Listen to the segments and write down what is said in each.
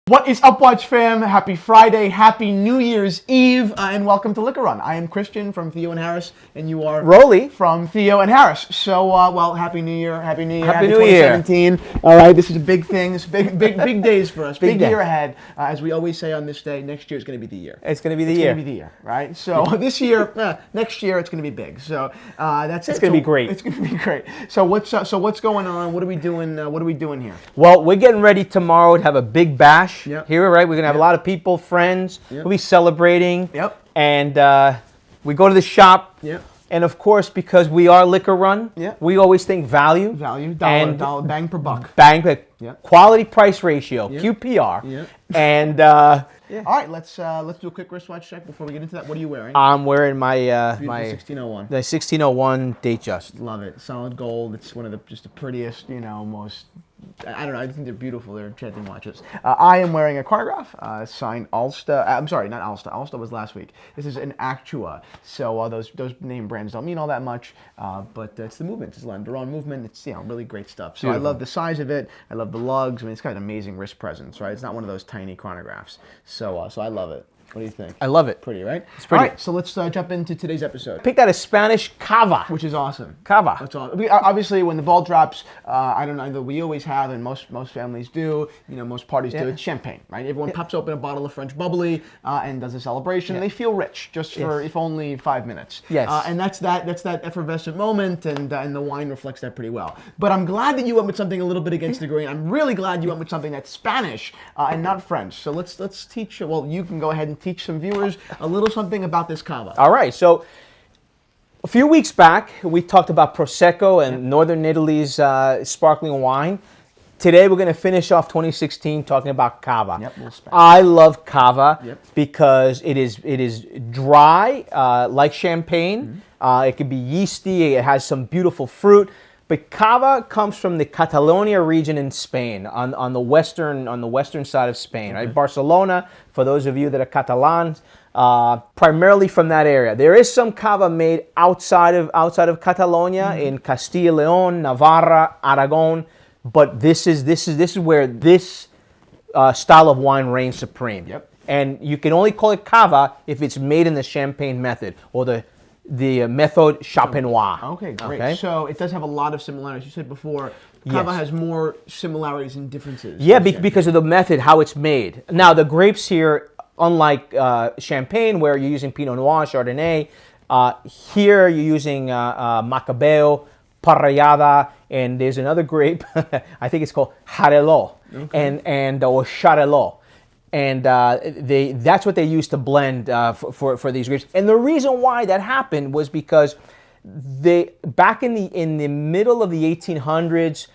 What is up, Watch fam? Happy Friday, happy New Year's Eve, and welcome to Liquor Run. I am Christian from Theo and Harris, and you are Rolly from Theo and Harris. So, well, happy New Year, happy New Year, Happy New 2017. Year. All right, this is a big thing. This is big days for us. Big day. Year ahead. As we always say on this day, next year is going to be the year. It's going to be the year. It's going to be the year, right? So this year, next year, it's going to be big. So that's it. It's going to be great. It's going to be great. So what's going on? What are we doing? What are we doing here? Well, we're getting ready tomorrow to have a big bash. Yep. Here, right? We're going to have a lot of people, friends. Yep. We'll be celebrating. Yep. And we go to the shop. Yep. And of course, because we are Liquor Run, we always think value. Dollar, bang per buck. Bang, quality price ratio, Yep. QPR. Yep. And all right, let's do a quick wristwatch check before we get into that. What are you wearing? I'm wearing my my 1601. The 1601 Datejust. Love it. Solid gold. It's one of the prettiest, most. I don't know. I think they're beautiful. They're enchanting watches. I am wearing a chronograph signed Alsta. I'm sorry, not Alsta. Alsta was last week. This is an Actua. So those name brands don't mean all that much, but it's the movement. It's Zeron movement. It's really great stuff. So beautiful. I love the size of it. I love the lugs. I mean, it's got an amazing wrist presence, right? It's not one of those tiny chronographs. So I love it. What do you think? I love it. Pretty, right? It's pretty. All right, so let's jump into today's episode. Picked out a Spanish cava. Which is awesome. Cava. That's awesome. Obviously, when the ball drops, I don't know, we always have, and most families do, most parties do, it's champagne, right? Everyone pops open a bottle of French Bubbly and does a celebration, and they feel rich, just for, if only 5 minutes. Yes. And that's that effervescent moment, and the wine reflects that pretty well. But I'm glad that you went with something a little bit against the grain. I'm really glad you went with something that's Spanish and not French. So let's teach, well, you can go ahead and teach some viewers a little something about this cava. All right, so a few weeks back, we talked about Prosecco and Northern Italy's sparkling wine. Today, we're going to finish off 2016 talking about cava. Yep, I love cava because it is dry, like champagne. It can be yeasty. It has some beautiful fruit. But cava comes from the Catalonia region in Spain, on the western side of Spain, right? Barcelona, for those of you that are Catalans, primarily from that area. There is some cava made outside of Catalonia, in Castilla y León, Navarra, Aragon, but this is where this style of wine reigns supreme. Yep. And you can only call it cava if it's made in the champagne method, or the method champenois. Okay, great. Okay? So it does have a lot of similarities. You said before, cava has more similarities and differences. Yeah, because of the method, how it's made. Now, the grapes here, unlike champagne, where you're using Pinot Noir, Chardonnay, here you're using Macabeo, Parellada, and there's another grape, I think it's called Jarelot, or Charelot. And that's what they used to blend for these grapes. And the reason why that happened was because back in the middle of the 1800s,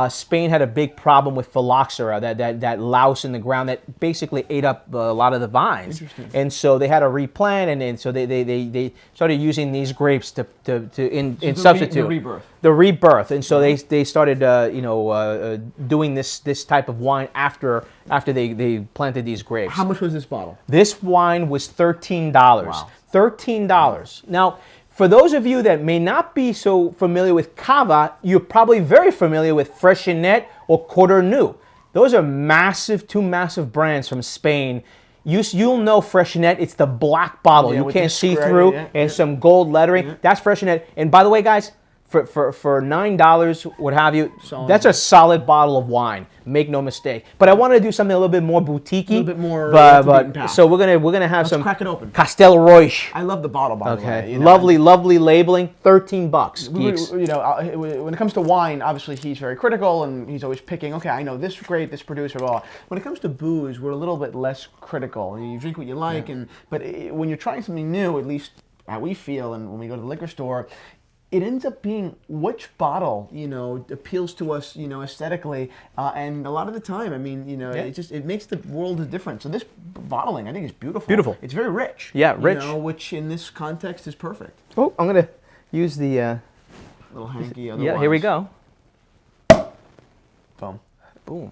Spain had a big problem with phylloxera, that louse in the ground that basically ate up a lot of the vines. Interesting. And so they had to replant, and so they started using these grapes to substitute. The rebirth. And so they started doing this type of wine after they planted these grapes. How much was this bottle? This wine was $13. Wow. $13. Now, for those of you that may not be so familiar with cava, you're probably very familiar with Freixenet or Codorniu. Those are two massive brands from Spain. You'll know Freixenet. It's the black bottle you can't see through, and some gold lettering. That's Freixenet. And by the way, guys, for $9, what have you, that's a solid bottle of wine. Make no mistake. But I wanted to do something a little bit more boutique-y. A little bit more. So we're gonna have some. Crack it open. Castel Roche. I love the bottle, by the way. Lovely labeling. $13. When it comes to wine, obviously he's very critical and he's always picking. Okay, I know this grape, this producer, blah. When it comes to booze, we're a little bit less critical. You drink what you like, but when you're trying something new, at least how we feel, and when we go to the liquor store, it ends up being which bottle, appeals to us, aesthetically, and a lot of the time, I mean, it makes the world a difference. So this bottling, I think, is beautiful. Beautiful. It's very rich. Yeah, rich. Which in this context is perfect. Oh, I'm gonna use the little hanky. Yeah, here we go. Boom.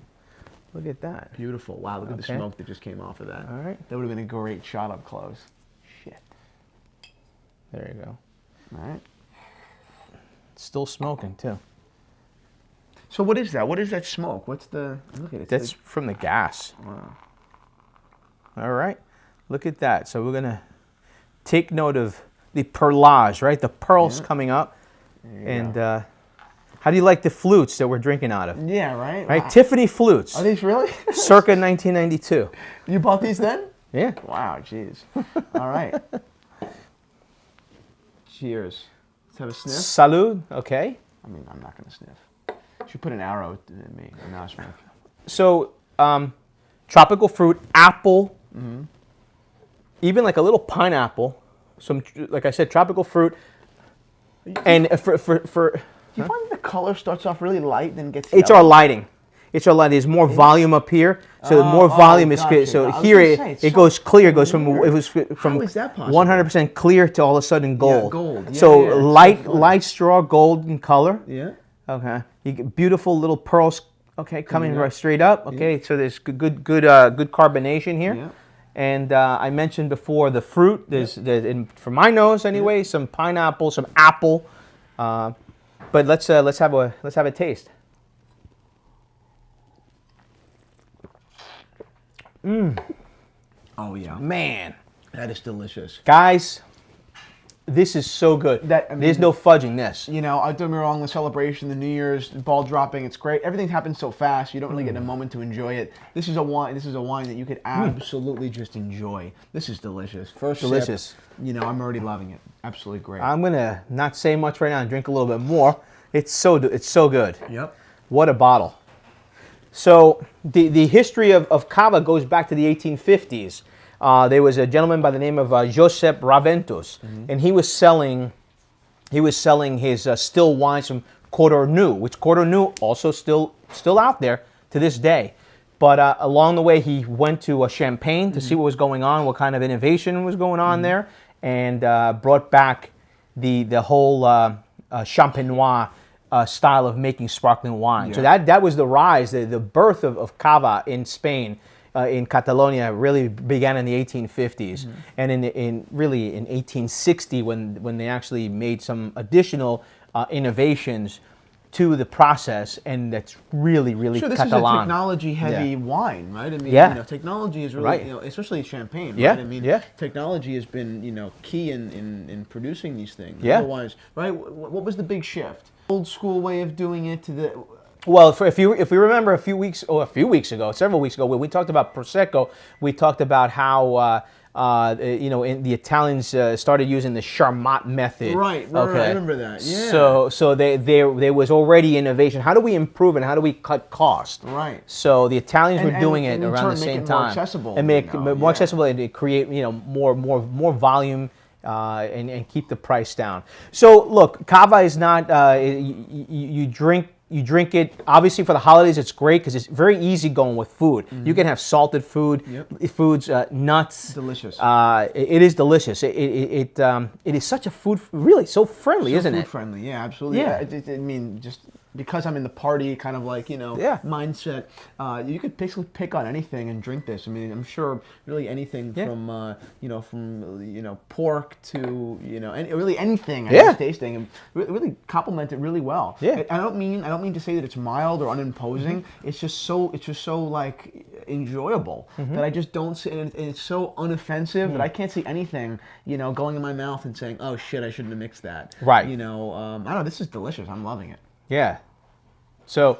Look at that. Beautiful. Wow, look at the smoke that just came off of that. All right. That would have been a great shot up close. Shit. There you go. All right. Still smoking too. So what is that? What is that smoke? What's the? Look at it. That's from the gas. Wow. All right. Look at that. So we're going to take note of the perlage, right? The pearls coming up. And how do you like the flutes that we're drinking out of? Yeah, right? Right? Wow. Tiffany flutes. Are these really? Circa 1992. You bought these then? Yeah. Wow, jeez. All right. Cheers. Let's have a sniff. Salud. Okay. I mean, I'm not going to sniff. You should put an arrow in me and not sniff. So, tropical fruit, apple, even like a little pineapple. Some, like I said, tropical fruit. And for Do you find that the color starts off really light and then gets it's yellow? our lighting. It's our lighting. There's more volume up here, so the more volume is gotcha. so I was here gonna say, it it's goes so clear. It goes from weird. it was from How is that possible? 100% clear to all of a sudden gold. gold. Yeah, so yeah, it's so light funny. light straw golden color. Yeah. Okay. You get beautiful little pearls. Okay, coming up. right straight up. Okay, so there's good carbonation here. Yeah. And I mentioned before the fruit. There's for my nose anyway, some pineapple, some apple. But let's have a taste. Oh, yeah. Man, That is delicious. guys, this is so good. There's no fudging this. You know, don't get me wrong, the celebration, the New Year's, ball dropping, it's great. Everything happens so fast, you don't really get a moment to enjoy it. This is a wine that you could absolutely just enjoy. This is delicious. First Delicious. sip, you know, I'm already loving it. Absolutely great. I'm gonna not say much right now and drink a little bit more. It's so good. Yep. What a bottle. So the history of cava goes back to the 1850s. There was a gentleman by the name of Josep Raventus, and he was selling his still wines from Cotonou, which Cotonou also still out there to this day. But along the way, he went to Champagne to see what was going on, what kind of innovation was going on there, and brought back the whole champenois style of making sparkling wine. So that was the rise, the birth of cava in Spain. In Catalonia really began in the 1850s, and in 1860 when they actually made some additional innovations to the process, and that's really Sure, this Catalan. is a technology-heavy wine, right? I mean, Yeah. you know, technology is really, Right. you know, especially champagne, Yeah, right? I mean, yeah. technology has been, you know, key in producing these things. Yeah. Otherwise, right? What was the big shift? Old school way of doing it to the. Well, if we remember several weeks ago, when we talked about Prosecco, we talked about how the Italians started using the Charmat method. Right, I remember that. Yeah. So there was already innovation. How do we improve and how do we cut cost? Right. So the Italians were doing it in around turn the same make it more time, accessible, and make you know, it more yeah. accessible and create more volume. And keep the price down. So look, cava is not you drink it obviously for the holidays. It's great because it's very easy going with food. You can have salted foods, nuts. Delicious. It is delicious. It is such a food, really so friendly, isn't it? Food friendly, yeah, absolutely. Yeah. I mean, just because I'm in the party kind of like, mindset, you could basically pick on anything and drink this. I mean, I'm sure really anything from pork to, really anything I was tasting and really complement it really well. Yeah. I don't mean to say that it's mild or unimposing. It's just so like enjoyable that I just don't see, and it's so unoffensive that I can't see anything, going in my mouth and saying, oh shit, I shouldn't have mixed that. Right. I don't know, this is delicious. I'm loving it. Yeah. So,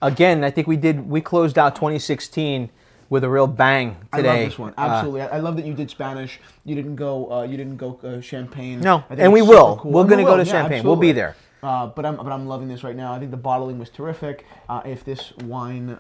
again, I think we closed out 2016 with a real bang today. I love this one. Absolutely. I love that you did Spanish. You didn't go Champagne. No, I think and we it's will. super cool. We're And going to we go will. to Yeah, Champagne. We'll be absolutely. there. But I'm loving this right now. I think the bottling was terrific. If this wine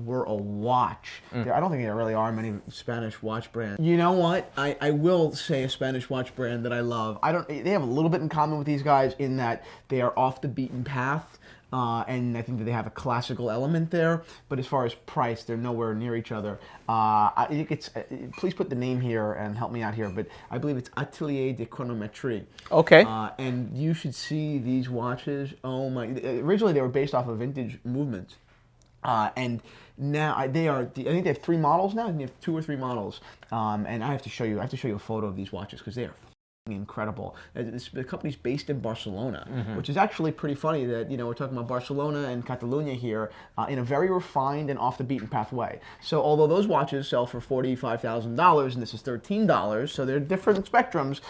were a watch, I don't think there really are many Spanish watch brands. You know what? I will say a Spanish watch brand that I love. They have a little bit in common with these guys in that they are off the beaten path. And I think that they have a classical element there, but as far as price, they're nowhere near each other. I think it's. Please put the name here and help me out here, but I believe it's Atelier de Chronométrie. Okay. And you should see these watches. Oh my! Originally, they were based off of vintage movements. And now they are. I think they have 3 models now. I think they have 2 or 3 models. And I have to show you a photo of these watches because they are incredible. The company's based in Barcelona, which is actually pretty funny that, you know, we're talking about Barcelona and Catalunya here in a very refined and off the beaten path way. So although those watches sell for $45,000 and this is $13, so they're different spectrums,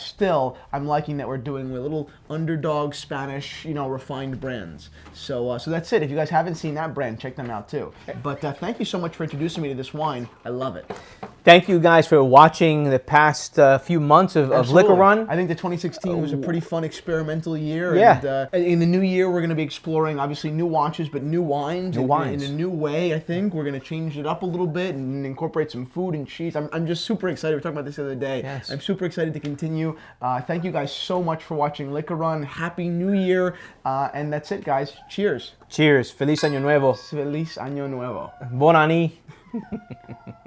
still I'm liking that we're doing with little underdog Spanish, you know, refined brands. So so that's it. If you guys haven't seen that brand, check them out too. But thank you so much for introducing me to this wine. I love it. Thank you guys for watching the past few months of Liquor Run. I think the 2016 was a pretty fun experimental year. Yeah. And in the new year, we're going to be exploring obviously new watches, but new wines. In a new way, I think. We're going to change it up a little bit and incorporate some food and cheese. I'm just super excited. We were talking about this the other day. Yes. I'm super excited to continue. Thank you guys so much for watching Liquor Run. Happy New Year. And that's it, guys. Cheers. Cheers. Feliz Año Nuevo. Feliz Año Nuevo. Bon année.